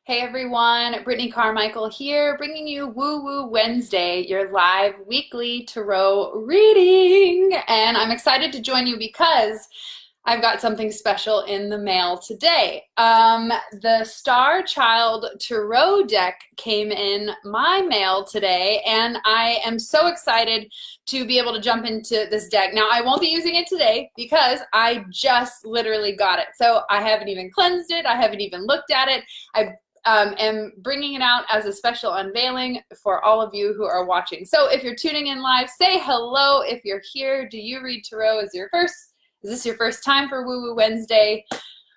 Hey everyone, Brittany Carmichael here, bringing you Woo Woo Wednesday, your live weekly tarot reading. And I'm excited to join you because I've got something special in the mail today. The Star Child Tarot deck came in my mail today, and I am so excited to be able to jump into this deck. Now, I won't be using it today because I just literally got it. So I haven't even cleansed it. I haven't even looked at it. I am bringing it out as a special unveiling for all of you who are watching. So if you're tuning in live, say hello. If you're here, do you read tarot? Is this your first time for Woo Woo Wednesday?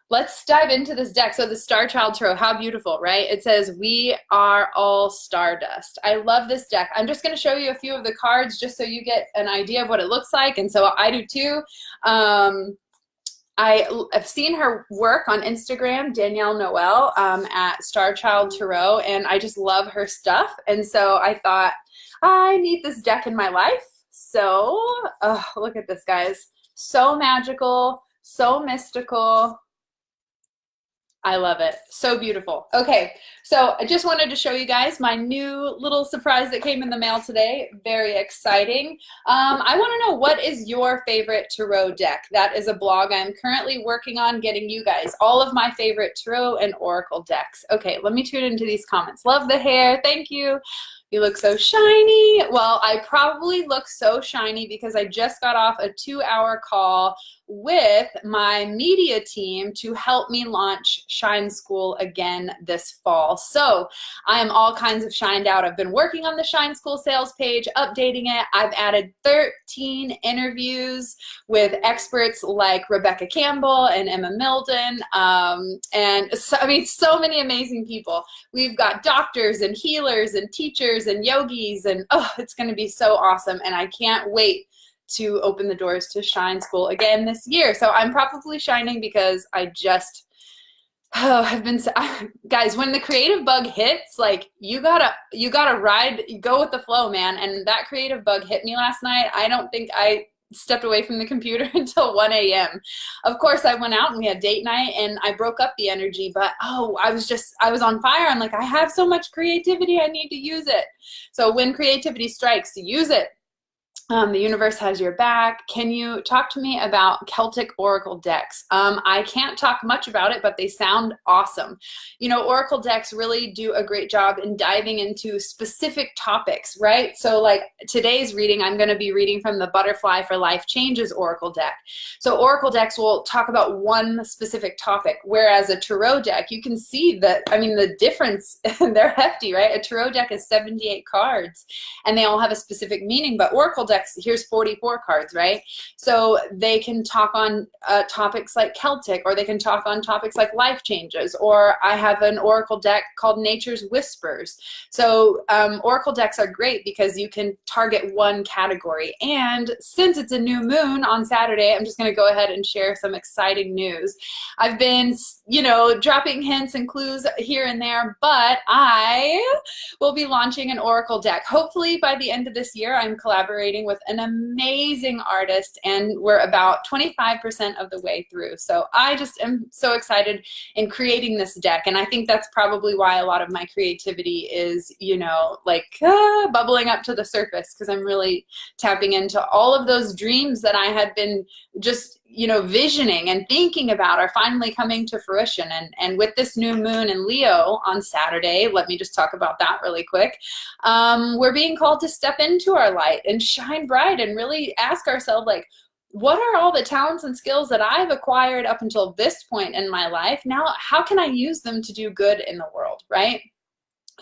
Let's dive into this deck. So the Star Child Tarot, how beautiful, right? It says, we are all stardust. I love this deck. I'm just going to show you a few of the cards just so you get an idea of what it looks like. And so I do too. I've seen her work on Instagram, Danielle Noel, at Star Child Tarot, and I just love her stuff. And so I thought, I need this deck in my life. So, look at this, guys. So magical, so mystical. I love it. So beautiful. Okay, so I just wanted to show you guys my new little surprise that came in the mail today. Very exciting. I want to know, what is your favorite tarot deck? That is a blog I'm currently working on getting you guys all of my favorite tarot and oracle decks. Okay, let me tune into these comments. Love the hair. Thank you. You look so shiny. Well, I probably look so shiny because I just got off a 2-hour call with my media team to help me launch Shine School again this fall. So I am all kinds of shined out. I've been working on the Shine School sales page, updating it. I've added 13 interviews with experts like Rebecca Campbell and Emma Milden. And so, I mean, so many amazing people. We've got doctors and healers and teachers and yogis, and it's going to be so awesome. And I can't wait to open the doors to Shine School again this year. So I'm probably shining because I just have been, guys, when the creative bug hits, like you gotta ride, go with the flow, man. And that creative bug hit me last night. I don't think I stepped away from the computer until 1 a.m. Of course, I went out and we had date night and I broke up the energy, but I was on fire. I'm like, I have so much creativity, I need to use it. So when creativity strikes, use it. The universe has your back. Can you talk to me about Celtic Oracle decks? I can't talk much about it, but they sound awesome. You know, Oracle decks really do a great job in diving into specific topics, right? So like today's reading, I'm going to be reading from the Butterfly for Life Changes Oracle deck. So Oracle decks will talk about one specific topic, whereas a Tarot deck, you can see that, I mean, the difference, they're hefty, right? A Tarot deck is 78 cards and they all have a specific meaning, but Oracle decks, here's 44 cards, right? So they can talk on topics like Celtic, or they can talk on topics like life changes, or I have an Oracle deck called Nature's Whispers. So Oracle decks are great because you can target one category. And since it's a new moon on Saturday, I'm just going to go ahead and share some exciting news. I've been, you know, dropping hints and clues here and there, but I will be launching an Oracle deck. Hopefully by the end of this year, I'm collaborating with an amazing artist, and we're about 25% of the way through. So I just am so excited in creating this deck, and I think that's probably why a lot of my creativity is, you know, like bubbling up to the surface, because I'm really tapping into all of those dreams that I had been just, you know, visioning and thinking about are finally coming to fruition. And with this new moon in Leo on Saturday, let me just talk about that really quick. We're being called to step into our light and shine bright and really ask ourselves, like, what are all the talents and skills that I've acquired up until this point in my life? Now, how can I use them to do good in the world, right?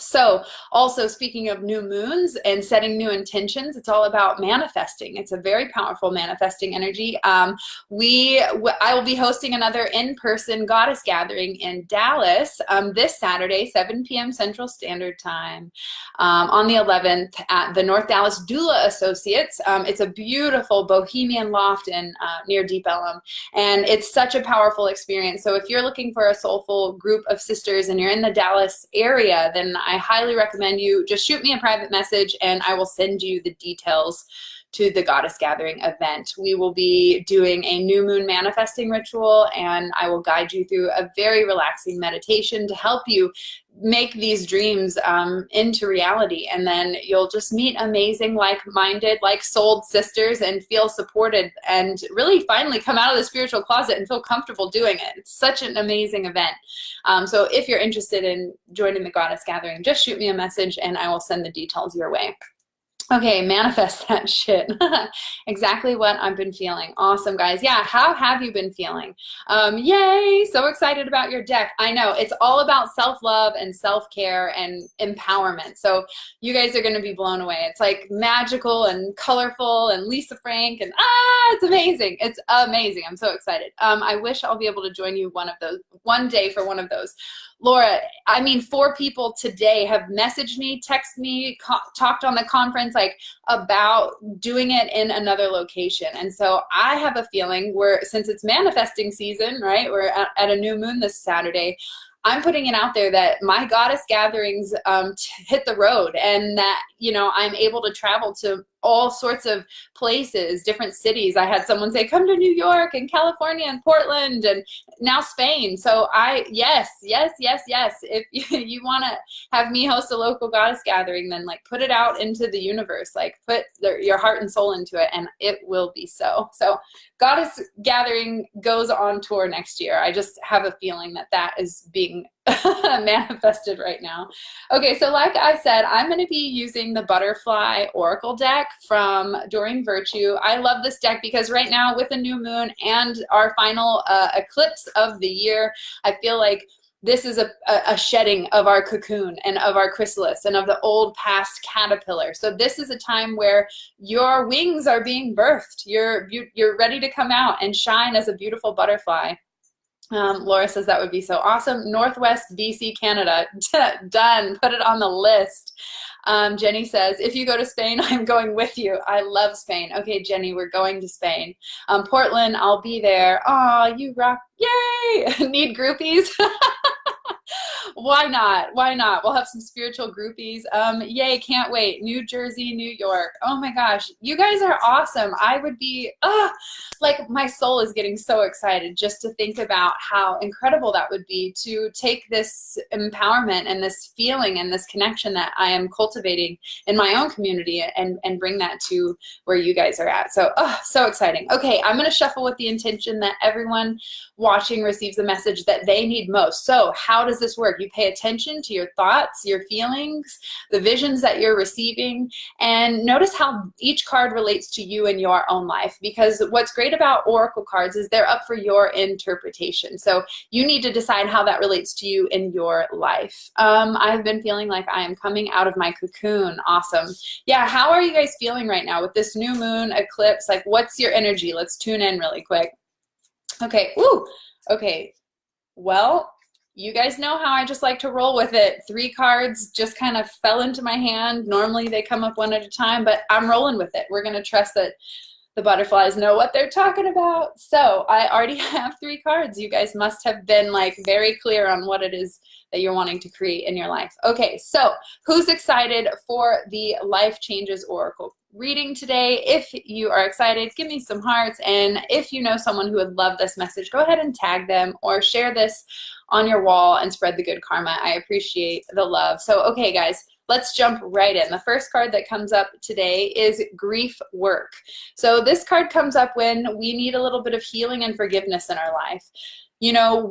So also, speaking of new moons and setting new intentions, it's all about manifesting. It's a very powerful manifesting energy. I will be hosting another in-person goddess gathering in Dallas this Saturday, 7 p.m. Central Standard Time, on the 11th at the North Dallas Doula Associates. It's a beautiful bohemian loft in near Deep Ellum, and it's such a powerful experience. So if you're looking for a soulful group of sisters and you're in the Dallas area, then I highly recommend you just shoot me a private message and I will send you the details to the Goddess Gathering event. We will be doing a new moon manifesting ritual, and I will guide you through a very relaxing meditation to help you make these dreams into reality, and then you'll just meet amazing, like-minded, like-souled sisters and feel supported and really finally come out of the spiritual closet and feel comfortable doing it. It's such an amazing event. So if you're interested in joining the Goddess Gathering, just shoot me a message and I will send the details your way. Okay, manifest that shit. Exactly what I've been feeling. Awesome, guys. Yeah, how have you been feeling? Yay, so excited about your deck. I know, it's all about self-love and self-care and empowerment. So you guys are going to be blown away. It's like magical and colorful and Lisa Frank and it's amazing. It's amazing. I'm so excited. I wish I'll be able to join you one day for one of those. Laura, I mean, 4 people today have messaged me, texted me, talked on the conference, like, about doing it in another location. And so I have a feeling since it's manifesting season, right? We're at a new moon this Saturday. I'm putting it out there that my Goddess Gatherings hit the road, and that, you know, I'm able to travel to all sorts of places, different cities. I had someone say, come to New York and California and Portland and now Spain. So yes. If you want to have me host a local Goddess Gathering, then like put it out into the universe, like put your heart and soul into it, and it will be so. So Goddess Gathering goes on tour next year. I just have a feeling that is being manifested right now. Okay, so like I said, I'm going to be using the Butterfly Oracle deck from Doreen Virtue. I love this deck because right now, with the new moon and our final eclipse of the year, I feel like this is a shedding of our cocoon and of our chrysalis and of the old past caterpillar. So this is a time where your wings are being birthed. You're ready to come out and shine as a beautiful butterfly. Laura says that would be so awesome. Northwest BC, Canada. Done. Put it on the list. Jenny says, if you go to Spain, I'm going with you. I love Spain. Okay, Jenny, we're going to Spain. Portland, I'll be there. Aw, you rock. Yay! Need groupies? Why not? Why not? We'll have some spiritual groupies. Yay, can't wait. New Jersey, New York. Oh my gosh, you guys are awesome. I would be, like my soul is getting so excited just to think about how incredible that would be to take this empowerment and this feeling and this connection that I am cultivating in my own community and bring that to where you guys are at. So, so exciting. Okay, I'm going to shuffle with the intention that everyone watching receives the message that they need most. So how does this work? You pay attention to your thoughts, your feelings, the visions that you're receiving, and notice how each card relates to you in your own life, because what's great about oracle cards is they're up for your interpretation. So you need to decide how that relates to you in your life. I've been feeling like I am coming out of my cocoon. Awesome. Yeah, how are you guys feeling right now with this new moon eclipse? Like, what's your energy? Let's tune in really quick. Okay, woo, okay, well, you guys know how I just like to roll with it. 3 cards just kind of fell into my hand. Normally they come up one at a time, but I'm rolling with it. We're gonna trust that the butterflies know what they're talking about. So I already have 3 cards. You guys must have been like very clear on what it is that you're wanting to create in your life. Okay, so who's excited for the Life Changes Oracle reading today? If you are excited, give me some hearts. And if you know someone who would love this message, go ahead and tag them or share this on your wall and spread the good karma. I appreciate the love. So, okay, guys, let's jump right in. The first card that comes up today is Grief Work. So this card comes up when we need a little bit of healing and forgiveness in our life. You know,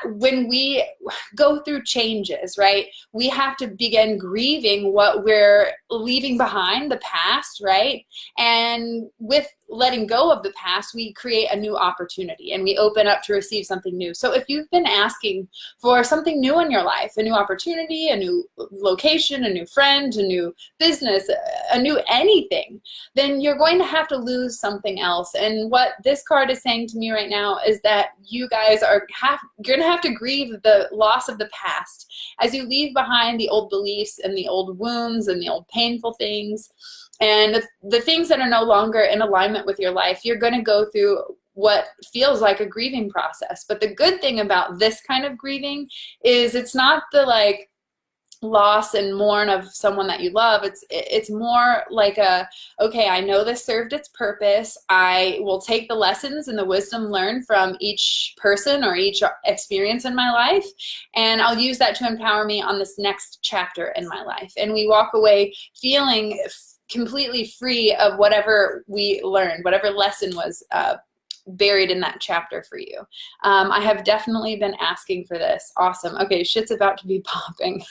when we go through changes, right, we have to begin grieving what we're leaving behind, the past, right? And with letting go of the past, we create a new opportunity and we open up to receive something new. So if you've been asking for something new in your life, a new opportunity, a new location, a new friend, a new business, a new anything, then you're going to have to lose something else. And what this card is saying to me right now is that you guys you're going to have to grieve the loss of the past as you leave behind the old beliefs and the old wounds and the old painful things. And the things that are no longer in alignment with your life, you're going to go through what feels like a grieving process. But the good thing about this kind of grieving is it's not the like loss and mourn of someone that you love, it's more like a, okay, I know this served its purpose. I will take the lessons and the wisdom learned from each person or each experience in my life, and I'll use that to empower me on this next chapter in my life. And we walk away feeling completely free of whatever we learned, whatever lesson was buried in that chapter for you. I have definitely been asking for this. Awesome. Okay, shit's about to be popping.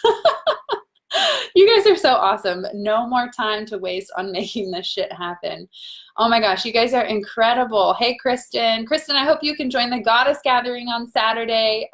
You guys are so awesome. No more time to waste on making this shit happen. Oh my gosh, you guys are incredible. Hey, Kristen. Kristen, I hope you can join the Goddess Gathering on Saturday.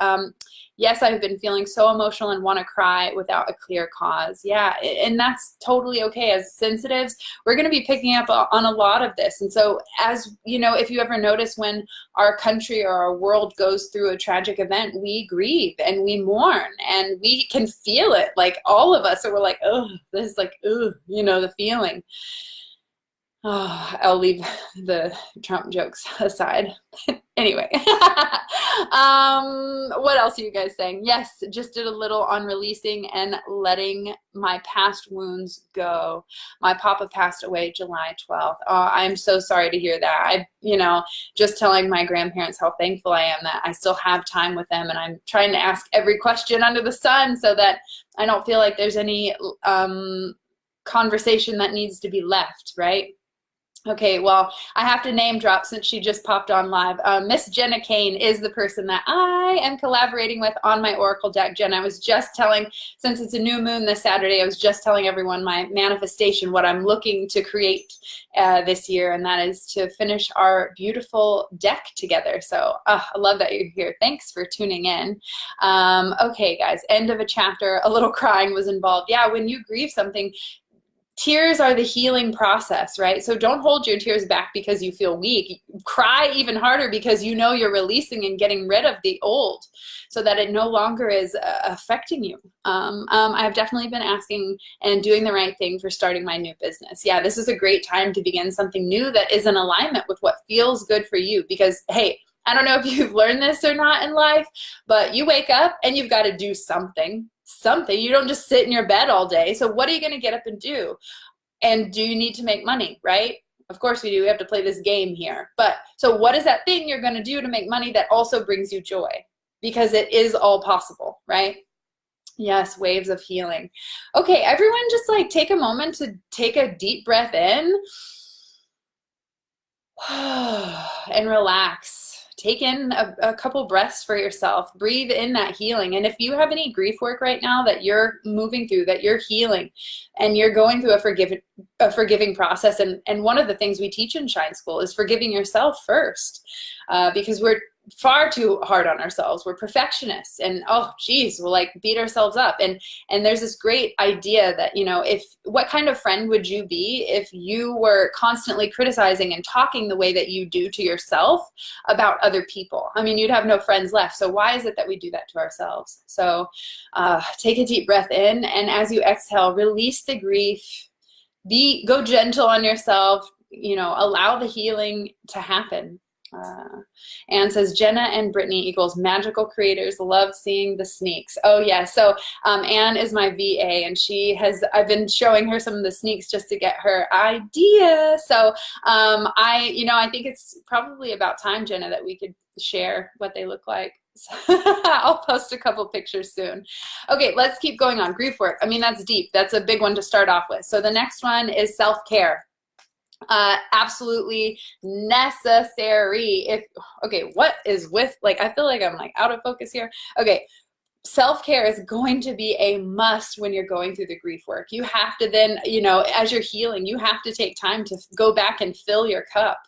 Yes, I've been feeling so emotional and want to cry without a clear cause. Yeah, and that's totally okay. As sensitives, we're going to be picking up on a lot of this. And so, as you know, if you ever notice when our country or our world goes through a tragic event, we grieve and we mourn and we can feel it. Like all of us, so we're like, oh, this is like, oh, you know, the feeling. Oh, I'll leave the Trump jokes aside. Anyway, what else are you guys saying? Yes, just did a little on releasing and letting my past wounds go. My papa passed away July 12th. Oh, I'm so sorry to hear that. Just telling my grandparents how thankful I am that I still have time with them, and I'm trying to ask every question under the sun so that I don't feel like there's any conversation that needs to be left, right? Okay, well, I have to name drop since she just popped on live. Miss Jenna Kane is the person that I am collaborating with on my Oracle deck. Jen, I was just telling, since it's a new moon this Saturday, I was just telling everyone my manifestation, what I'm looking to create this year, and that is to finish our beautiful deck together. So I love that you're here. Thanks for tuning in. Okay, guys, end of a chapter. A little crying was involved. Yeah, when you grieve something, tears are the healing process, right? So don't hold your tears back because you feel weak. Cry even harder because you know you're releasing and getting rid of the old so that it no longer is affecting you. I've definitely been asking and doing the right thing for starting my new business. Yeah, this is a great time to begin something new that is in alignment with what feels good for you because, hey, I don't know if you've learned this or not in life, but you wake up and you've got to do something. You don't just sit in your bed all day. So what are you going to get up and do? And do you need to make money, right? Of course we do. We have to play this game here. But so what is that thing you're going to do to make money that also brings you joy? Because it is all possible, right? Yes, waves of healing. Okay, everyone just like take a moment to take a deep breath in and relax. Take in a couple breaths for yourself. Breathe in that healing. And if you have any grief work right now that you're moving through, that you're healing, and you're going through a forgiving process, and one of the things we teach in Shine School is forgiving yourself first, because we're far too hard on ourselves. We're perfectionists, and oh geez, we'll like beat ourselves up. And there's this great idea that, what kind of friend would you be if you were constantly criticizing and talking the way that you do to yourself about other people? I mean, you'd have no friends left. So why is it that we do that to ourselves? So take a deep breath in, and as you exhale, release the grief. Go gentle on yourself, allow the healing to happen. Anne says, Jenna and Brittany equals magical creators. Love seeing the sneaks. Oh yeah. So Anne is my VA, and I've been showing her some of the sneaks just to get her idea. So I think it's probably about time, Jenna, that we could share what they look like. I'll post a couple pictures soon. Okay, let's keep going on. Grief work. I mean, that's deep. That's a big one to start off with. So the next one is self-care. Absolutely necessary. What is with, I feel like I'm out of focus here. Okay. Self-care is going to be a must when you're going through the grief work. You have to then, as you're healing, you have to take time to go back and fill your cup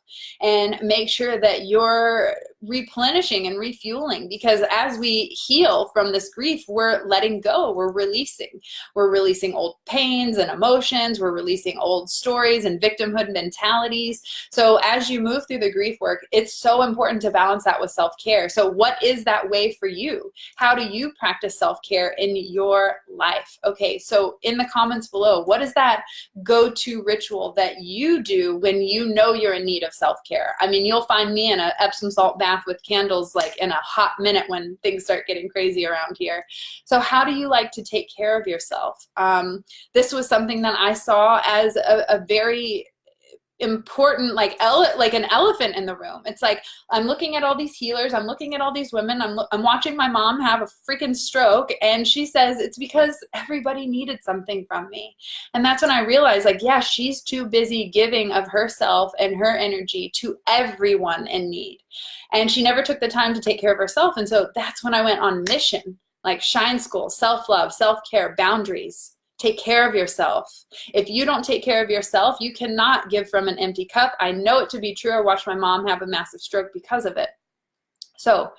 and make sure that you're replenishing and refueling, because as we heal from this grief, we're letting go, we're releasing old pains and emotions, we're releasing old stories and victimhood mentalities. So as you move through the grief work, it's so important to balance that with self-care. So what is that way for you? How do you practice self-care in your life? Okay, so in the comments below, what is that go-to ritual that you do when you know you're in need of self-care? I mean, you'll find me in a Epsom salt bath bath with candles like in a hot minute when things start getting crazy around here. So how do you like to take care of yourself? This was something that I saw as a very important, like an elephant in the room. It's like, I'm looking at all these healers, I'm looking at all these women, I'm watching my mom have a freaking stroke, and she says it's because everybody needed something from me. And that's when I realized, like, yeah, she's too busy giving of herself and her energy to everyone in need, and she never took the time to take care of herself. And so that's when I went on mission, like Shine School, self-love, self-care, boundaries. Take care of yourself. If you don't take care of yourself, you cannot give from an empty cup. I know it to be true. I watched my mom have a massive stroke because of it. So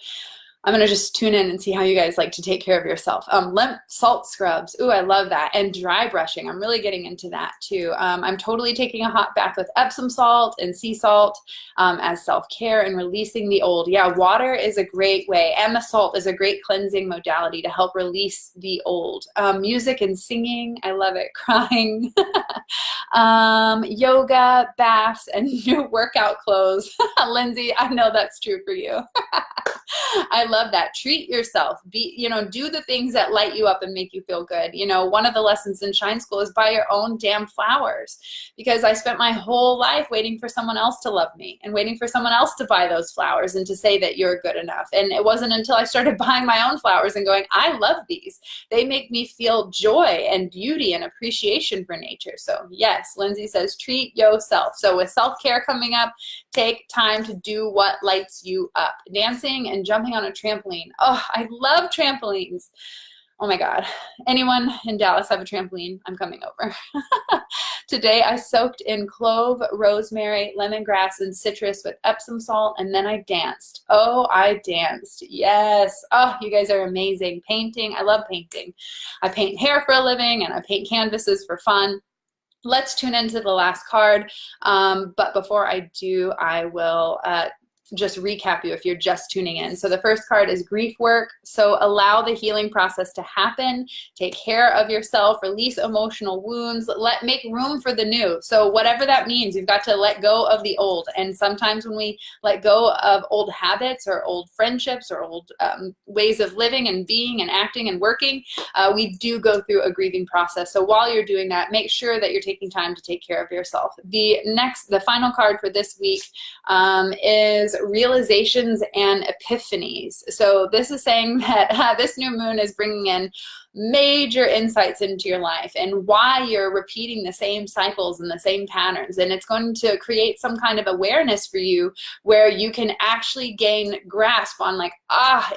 I'm going to just tune in and see how you guys like to take care of yourself. Salt scrubs. Ooh, I love that. And dry brushing. I'm really getting into that too. I'm totally taking a hot bath with Epsom salt and sea salt as self-care and releasing the old. Yeah, water is a great way. And the salt is a great cleansing modality to help release the old. Music and singing. I love it. Crying. Yoga, baths, and new workout clothes. Lindsay, I know that's true for you. I love that. Treat yourself. Do the things that light you up and make you feel good. One of the lessons in Shine School is buy your own damn flowers, because I spent my whole life waiting for someone else to love me and waiting for someone else to buy those flowers and to say that you're good enough. And it wasn't until I started buying my own flowers and going, I love these. They make me feel joy and beauty and appreciation for nature. So yes, Lindsay says, treat yourself. So with self-care coming up, take time to do what lights you up. Dancing and jumping on a trampoline. Oh, I love trampolines. Oh my God. Anyone in Dallas have a trampoline? I'm coming over. Today I soaked in clove, rosemary, lemongrass, and citrus with Epsom salt, and then I danced. Oh, I danced. Yes. Oh, you guys are amazing. Painting. I love painting. I paint hair for a living, and I paint canvases for fun. Let's tune into the last card. But before I do, I will just recap you if you're just tuning in. So the first card is grief work. So allow the healing process to happen. Take care of yourself. Release emotional wounds. Make room for the new. So whatever that means, you've got to let go of the old. And sometimes when we let go of old habits or old friendships or old ways of living and being and acting and working, we do go through a grieving process. So while you're doing that, make sure that you're taking time to take care of yourself. The final card for this week is realizations and epiphanies. So this is saying that this new moon is bringing in major insights into your life and why you're repeating the same cycles and the same patterns. And it's going to create some kind of awareness for you where you can actually gain grasp on, like,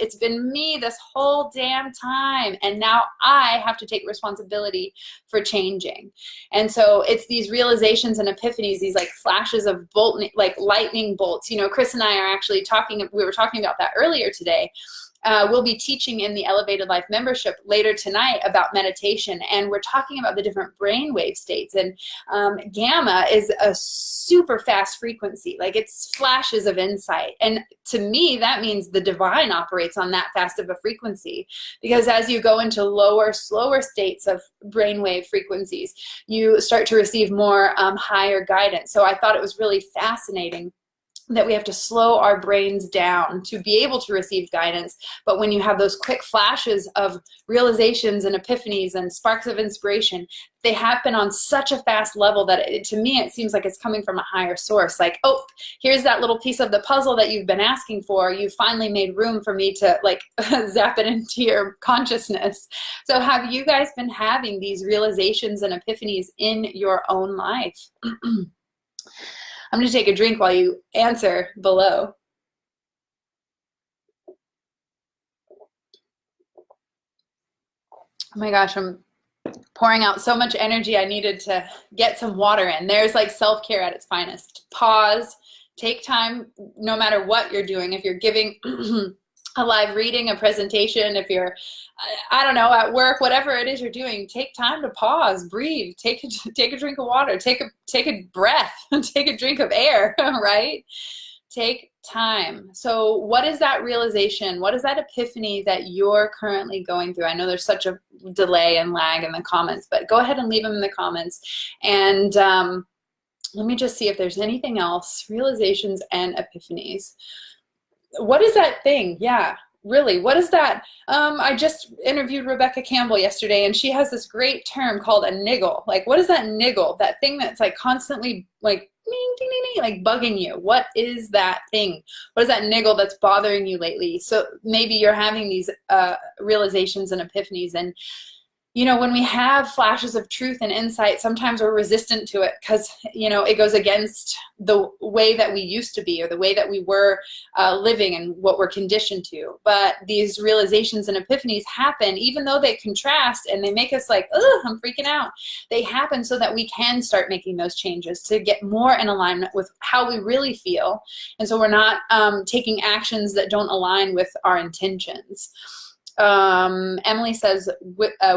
it's been me this whole damn time, and now I have to take responsibility for changing. And so it's these realizations and epiphanies, these like flashes of like lightning bolts. Chris and I are actually we were talking about that earlier today. We'll be teaching in the Elevated Life membership later tonight about meditation, and we're talking about the different brainwave states. And gamma is a super fast frequency, like it's flashes of insight. And to me, that means the divine operates on that fast of a frequency, because as you go into lower, slower states of brainwave frequencies, you start to receive more higher guidance. So I thought it was really fascinating that we have to slow our brains down to be able to receive guidance. But when you have those quick flashes of realizations and epiphanies and sparks of inspiration, they happen on such a fast level that to me, it seems like it's coming from a higher source. Like, oh, here's that little piece of the puzzle that you've been asking for. You finally made room for me to like zap it into your consciousness. So have you guys been having these realizations and epiphanies in your own life? I'm going to take a drink while you answer below. Oh my gosh, I'm pouring out so much energy. I needed to get some water in. There's like self-care at its finest. Pause, take time, no matter what you're doing. If you're giving a live reading, a presentation, if you're, I don't know, at work, whatever it is you're doing, take time to pause, breathe, take a drink of water, take a breath, take a drink of air, right? Take time. So what is that realization? What is that epiphany that you're currently going through? I know there's such a delay and lag in the comments, but go ahead and leave them in the comments. And let me just see if there's anything else. Realizations and epiphanies. What is that thing? Yeah, really. What is that? I just interviewed Rebecca Campbell yesterday, and she has this great term called a niggle. Like, what is that niggle? That thing that's like constantly like ding, ding, ding, ding, like bugging you. What is that thing? What is that niggle that's bothering you lately? So maybe you're having these realizations and epiphanies, and when we have flashes of truth and insight, sometimes we're resistant to it because, it goes against the way that we used to be or the way that we were living and what we're conditioned to. But these realizations and epiphanies happen, even though they contrast and they make us like, oh, I'm freaking out. They happen so that we can start making those changes to get more in alignment with how we really feel. And so we're not taking actions that don't align with our intentions. Emily says,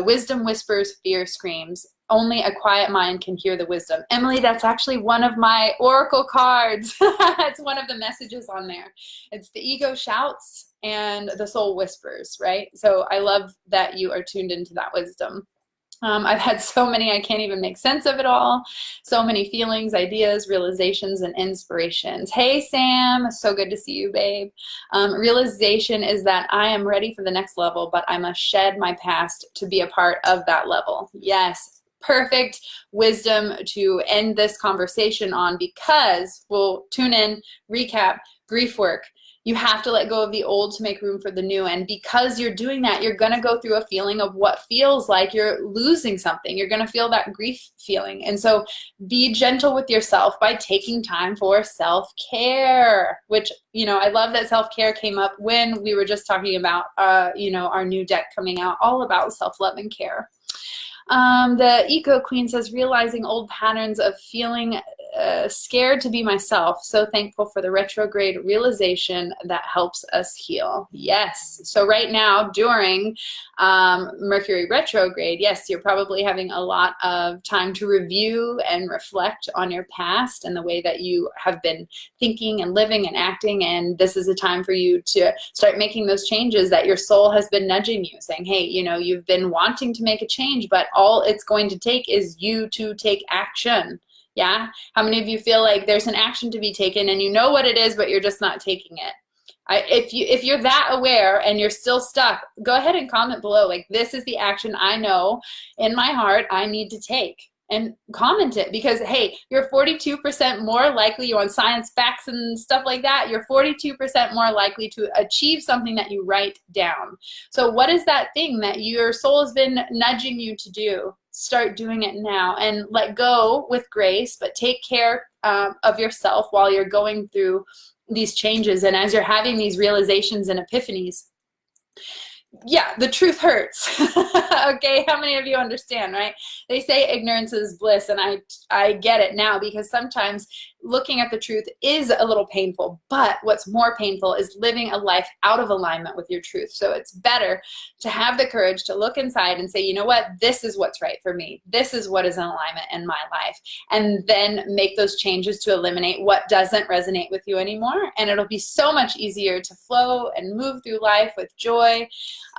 wisdom whispers, fear screams. Only a quiet mind can hear the wisdom. Emily, that's actually one of my oracle cards. It's one of the messages on there. It's the ego shouts and the soul whispers, right? So I love that you are tuned into that wisdom. I've had so many, I can't even make sense of it all. So many feelings, ideas, realizations, and inspirations. Hey, Sam, so good to see you, babe. Realization is that I am ready for the next level, but I must shed my past to be a part of that level. Yes, perfect wisdom to end this conversation on, because we'll tune in, recap, grief work. You have to let go of the old to make room for the new. And because you're doing that, you're going to go through a feeling of what feels like you're losing something. You're going to feel that grief feeling. And so be gentle with yourself by taking time for self-care, which, I love that self-care came up when we were just talking about, our new deck coming out, all about self-love and care. The Eco Queen says, realizing old patterns of feeling scared to be myself. So thankful for the retrograde realization that helps us heal. Yes. So right now during Mercury retrograde, yes, you're probably having a lot of time to review and reflect on your past and the way that you have been thinking and living and acting. And this is a time for you to start making those changes that your soul has been nudging you, saying, hey, you've been wanting to make a change, but all it's going to take is you to take action. Yeah? How many of you feel like there's an action to be taken and you know what it is, but you're just not taking it? If you're that aware and you're still stuck, go ahead and comment below. Like, this is the action I know in my heart I need to take. And comment it, because, hey, you're 42% more likely, you want science facts and stuff like that, you're 42% more likely to achieve something that you write down. So what is that thing that your soul has been nudging you to do? Start doing it now and let go with grace, but take care of yourself while you're going through these changes. And as you're having these realizations and epiphanies, yeah, the truth hurts. Okay, how many of you understand, right? They say ignorance is bliss, and I get it now, because sometimes looking at the truth is a little painful, but what's more painful is living a life out of alignment with your truth. So it's better to have the courage to look inside and say, you know what, this is what's right for me. This is what is in alignment in my life. And then make those changes to eliminate what doesn't resonate with you anymore. And it'll be so much easier to flow and move through life with joy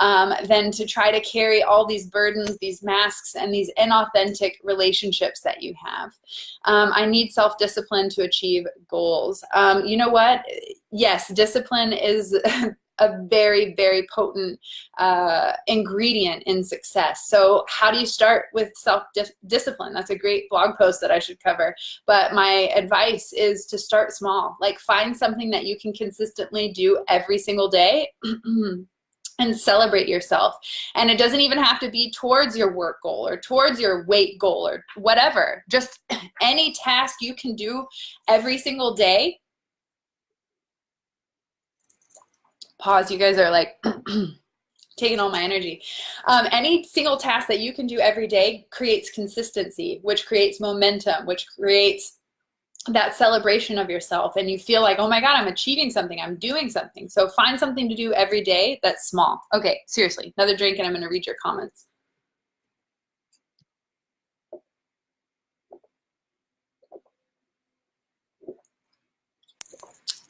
than to try to carry all these burdens, these masks, and these inauthentic relationships that you have. I need self-discipline to achieve goals. You know what? Yes, discipline is a very, very potent ingredient in success. So how do you start with self-discipline? That's a great blog post that I should cover. But my advice is to start small. Like, find something that you can consistently do every single day. And celebrate yourself. And it doesn't even have to be towards your work goal or towards your weight goal or whatever. Just any task you can do every single day. Pause, you guys are like taking all my energy. Any single task that you can do every day creates consistency, which creates momentum, which creates that celebration of yourself, and you feel like, oh my God, I'm achieving something, I'm doing something. So find something to do every day that's small. Okay, seriously, another drink and I'm gonna read your comments.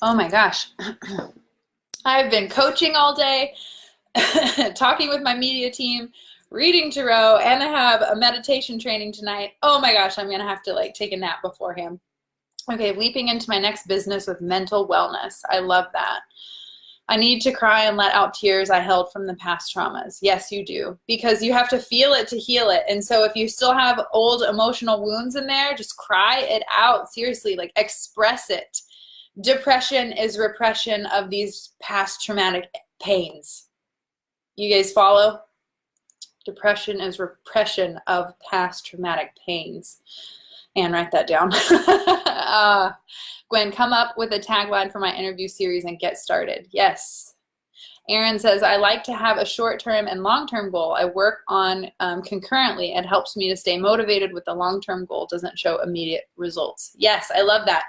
Oh my gosh. I've been coaching all day, talking with my media team, reading tarot, and I have a meditation training tonight. Oh my gosh, I'm gonna have to take a nap beforehand. Okay, leaping into my next business with mental wellness. I love that. I need to cry and let out tears I held from the past traumas. Yes, you do, because you have to feel it to heal it. And so if you still have old emotional wounds in there, just cry it out. Seriously, like express it. Depression is repression of these past traumatic pains. You guys follow? Depression is repression of past traumatic pains. And write that down. Gwen, come up with a tagline for my interview series and get started. Yes. Aaron says, I like to have a short-term and long-term goal I work on concurrently. It helps me to stay motivated with the long-term goal. Doesn't show immediate results. Yes, I love that.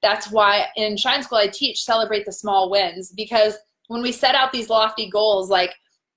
That's why in Shine School I teach celebrate the small wins, because when we set out these lofty goals like,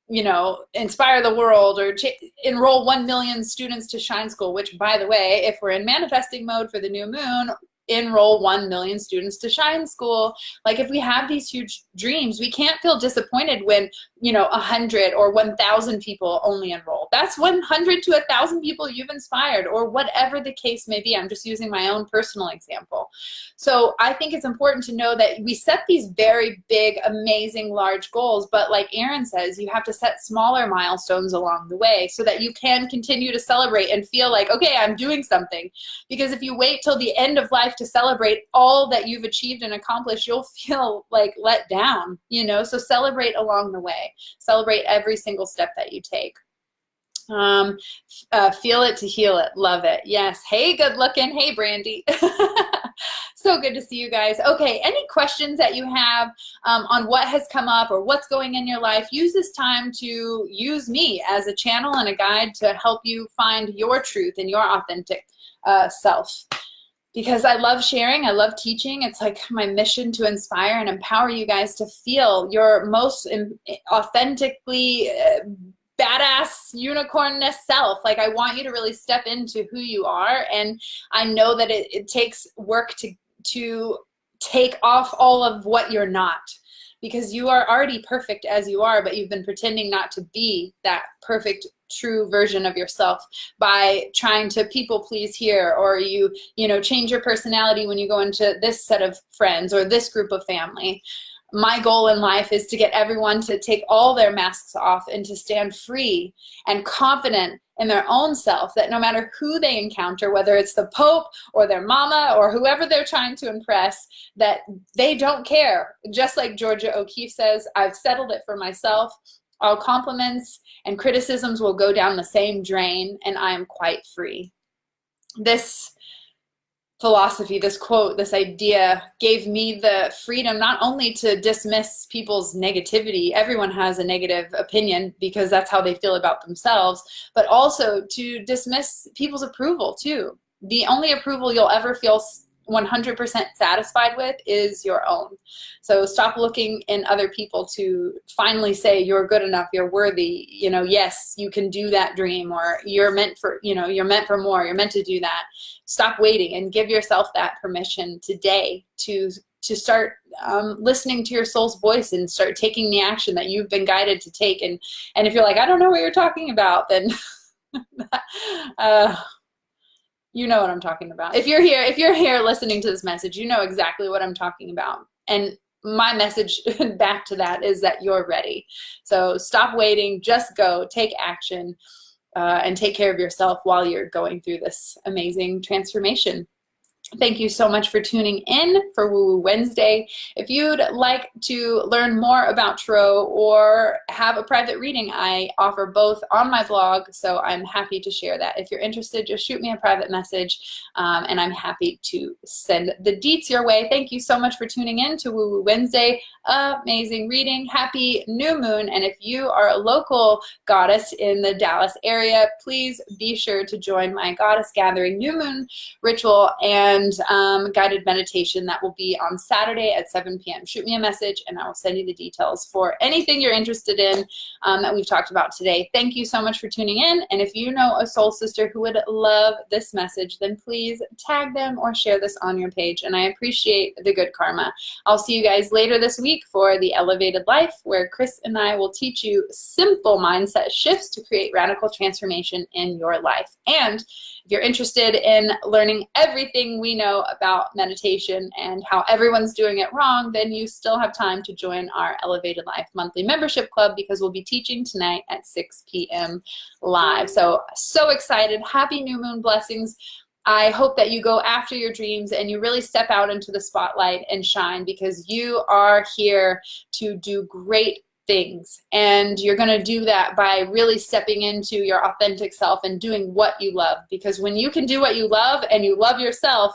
you know, inspire the world or enroll 1 million students to Shine School, which, by the way, if we're in manifesting mode for the new moon, enroll 1 million students to Shine School. Like, if we have these huge dreams, we can't feel disappointed when, you know, 100 or 1,000 people only enroll. That's 100 to 1,000 people you've inspired, or whatever the case may be. I'm just using my own personal example. So I think it's important to know that we set these very big, amazing, large goals, but like Aaron says, you have to set smaller milestones along the way so that you can continue to celebrate and feel like, okay, I'm doing something. Because if you wait till the end of life to celebrate all that you've achieved and accomplished, you'll feel like let down, you know? So celebrate along the way. Celebrate every single step that you take. Feel it to heal it. Love it. Yes. Hey, good looking. Hey, Brandy. So good to see you guys. Okay, any questions that you have on what has come up or what's going in your life, use this time to use me as a channel and a guide to help you find your truth and your authentic self. Because I love sharing, I love teaching. It's like my mission to inspire and empower you guys to feel your most authentically badass unicornness self. Like, I want you to really step into who you are. And I know that it takes work to take off all of what you're not, because you are already perfect as you are, but you've been pretending not to be that perfect, true version of yourself by trying to people please here, or you know, change your personality when you go into this set of friends or this group of family. My goal in life is to get everyone to take all their masks off and to stand free and confident in their own self, that no matter who they encounter, whether it's the Pope or their mama or whoever they're trying to impress, that they don't care. Just like Georgia O'Keeffe says, I've settled it for myself. All compliments and criticisms will go down the same drain, and I am quite free. This philosophy, this quote, this idea gave me the freedom not only to dismiss people's negativity, everyone has a negative opinion because that's how they feel about themselves, but also to dismiss people's approval too. The only approval you'll ever feel 100% satisfied with is your own. So stop looking in other people to finally say you're good enough, you're worthy, you know, yes, you can do that dream, or you're meant for, you know, you're meant for more, you're meant to do that. Stop waiting and give yourself that permission today to start listening to your soul's voice and start taking the action that you've been guided to take. And if you're like, I don't know what you're talking about, then you know what I'm talking about. If you're here listening to this message, you know exactly what I'm talking about. And my message back to that is that you're ready. So stop waiting, just go, take action, and take care of yourself while you're going through this amazing transformation. Thank you so much for tuning in for Woo Woo Wednesday. If you'd like to learn more about tarot or have a private reading, I offer both on my blog, so I'm happy to share that. If you're interested, just shoot me a private message, and I'm happy to send the deets your way. Thank you so much for tuning in to Woo Woo Wednesday. Amazing reading. Happy new moon. And if you are a local goddess in the Dallas area, please be sure to join my Goddess Gathering New Moon ritual and guided meditation that will be on Saturday at 7 p.m. Shoot me a message and I will send you the details for anything you're interested in that we've talked about today. Thank you so much for tuning in. And if you know a soul sister who would love this message, then please tag them or share this on your page. And I appreciate the good karma. I'll see you guys later this week for The Elevated Life, where Chris and I will teach you simple mindset shifts to create radical transformation in your life. And if you're interested in learning everything we me know about meditation and how everyone's doing it wrong, then you still have time to join our Elevated Life monthly membership club, because we'll be teaching tonight at 6 p.m. live. So excited. Happy new moon blessings. I hope that you go after your dreams and you really step out into the spotlight and shine, because you are here to do great things. And you're going to do that by really stepping into your authentic self and doing what you love. Because when you can do what you love and you love yourself,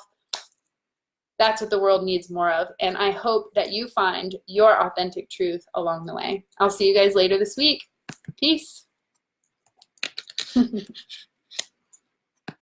that's what the world needs more of. And I hope that you find your authentic truth along the way. I'll see you guys later this week. Peace.